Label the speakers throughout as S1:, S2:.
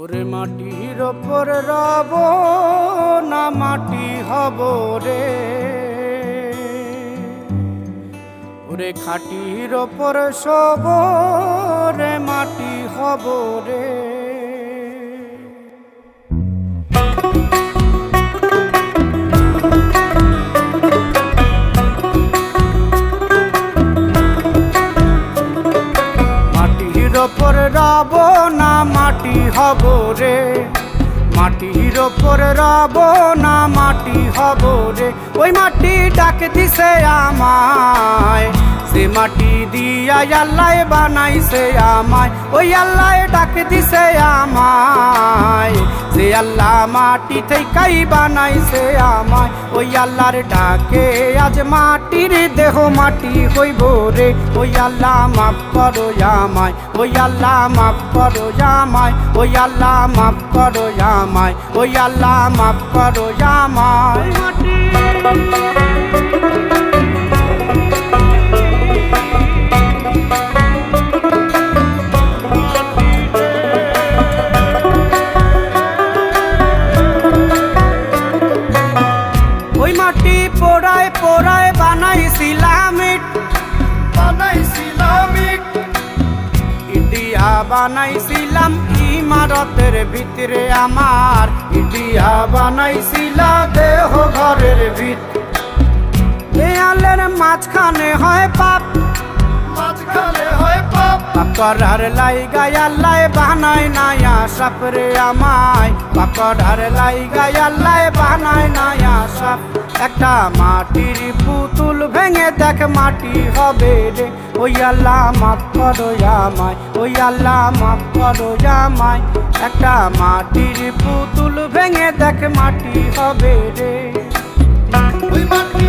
S1: ওরে মাটির ওপর রব না মাটি হব রে, ওরে খাটির ওপর শোব রে মাটি হব রে। মাটির ওপর রব না মাটি হব রে, মাটির ওপর রব না মাটি হব রে। ওই মাটি ডাক দিছে আমায়, সে মাটি দিয়া আল্লাহ বানাইছে আমায়। ওই আল্লাহ ডাক দিছে আমায়, সে আল্লাহ মাটি থেকেই বানাইছে আমায়। ওই আল্লাহর ডাকে আজ মাটির দেহ মাটি হইব রে। ওই আল্লাহ মাফ করো আমায়, ওই আল্লাহ মাফ করো আমায়, ওই আল্লাহ মাফ করো আমায়, ওই আল্লাহ মাফ করো আমায়। ওই মাটি পোড়ায় পোড়ায় বানাইছিলাম ইট, ইটিয়া বানাইছিলাম ইমারতের ভিতরে আমার, ইটিয়া বানাইছিলা দেহ ঘরের ভিত। দেয়ালের মাঝখানে হয় পাপ, মাঝখানে হয় পাপ, পাকড়ার লাইগায় আল্লাহ বানায় নায়া সাপ রে আমায়, পাকড়ার লাইগায় আল্লাহ বানায় নায়া সাপ। একটা মাটির পুতুল ভেঙে দেখ মাটি হবে রে। ওই আল্লাহ মাফ করো আমায়, ওই আল্লাহ মাফ করো আমায়। একটা মাটির পুতুল ভেঙে দেখ মাটি হবে রে। ওই মাটি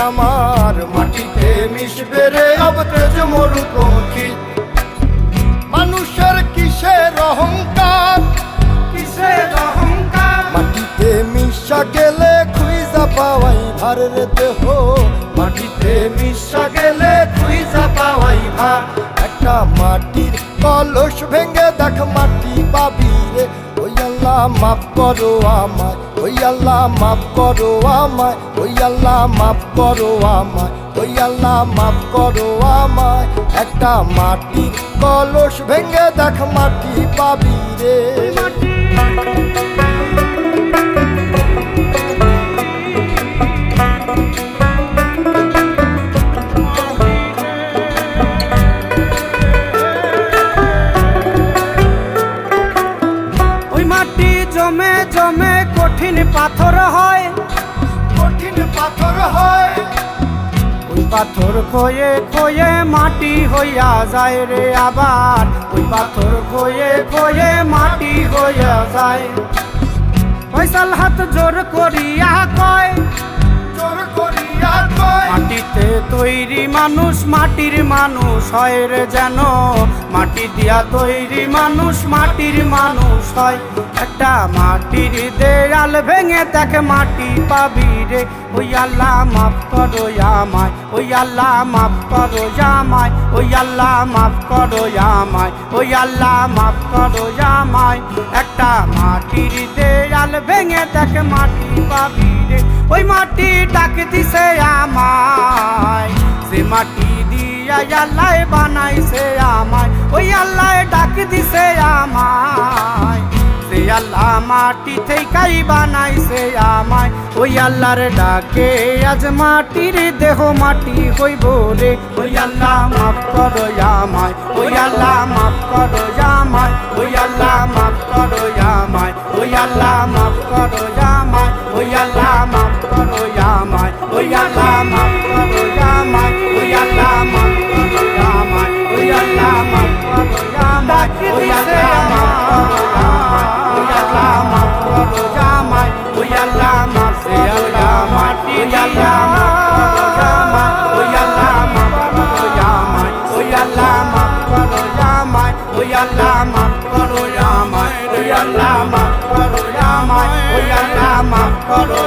S1: আমার, মাটিতে মিশবে রে অব তেজ মরুপঙ্খিত। মানুষের কিসের অহংকার, কিসের অহংকার, মাটিতে মিশা গেলে খুঁজা পাওয়াই ভার রে দেহ, মাটিতে মিশা গেলে খুঁজা পাওয়াই ভার। একটা মাটির কলস ভেঙে দেখ মাটি পাবি রে। ওই আল্লাহ মাফ করো আমায়, ওই আল্লাহ মাফ করো আমায়, ওই আল্লাহ মাফ করো আমায়, ওই আল্লাহ মাফ করো আমায়। একটা মাটির কলস ভেঙে দেখ মাটি পাবি রে। জমে জমে কঠিন পাথর হয়, কঠিন পাথর হয়। ওই পাথর খয়ে খয়ে মাটি হইয়া যায় রে আবার, ওই পাথর খয়ে খয়ে মাটি হইয়া যায়। ফয়সাল হাত জোর করিয়া কয়, জোর করিয়া কয়, মাটিতে তৈরি মানুষ মাটির মানুষ হয় রে যেন, মাটি দিয়া তৈরি মানুষ মাটির মানুষ হয়। একটা মাটির দেয়াল ভেঙে দেখ মাটি পাবি রে। ওই আল্লাহ মাফ করো আমায়, ওই আল্লাহ মাফ করো আমায়, ওই আল্লাহ মাফ করো আমায়, ওই আল্লাহ মাফ করো আমায়। একটা মাটির দেয়াল ভেঙে দেখ মাটি পাবি রে। ওই মাটি ডাক দিছে আমায়, সে মাটি দিয়া আল্লাহ বানাইছে আমায়। ওই আল্লাহ ডাক দিছে আমায়, সে আল্লাহ মাটি থেকেই বানাইছে আমায়। ওই আল্লাহর ডাকে আজ মাটির দেহ মাটি হইব রে। ওই আল্লাহ মাফ করো আমায়, ওই আল্লাহ মাফ করো আমায়, ওই আল্লাহ মাফ করো আমায়, ওই আল্লাহ মাফ করো আমায়, ওই আল্লাহ মাফ করো আমায়, ওই আল্লাহ মাফ করো আমায়, ওই আল্লাহ মাফ করো আমায়, ওই আল্লাহ মাফ করো আমায়, ওই আল্লাহ মাফ করো আমায়, ওই আল্লাহ মাফ করো আমায়, ওই আল্লাহ মাফ করো আমায়, ওই আল্লাহ মাফ করো আমায়, ওই আল্লাহ আল্লাহ মাফ করো আমায়, ওই আল্লাহ মাফ করো আমায়, ওই আল্লাহ মাফ করো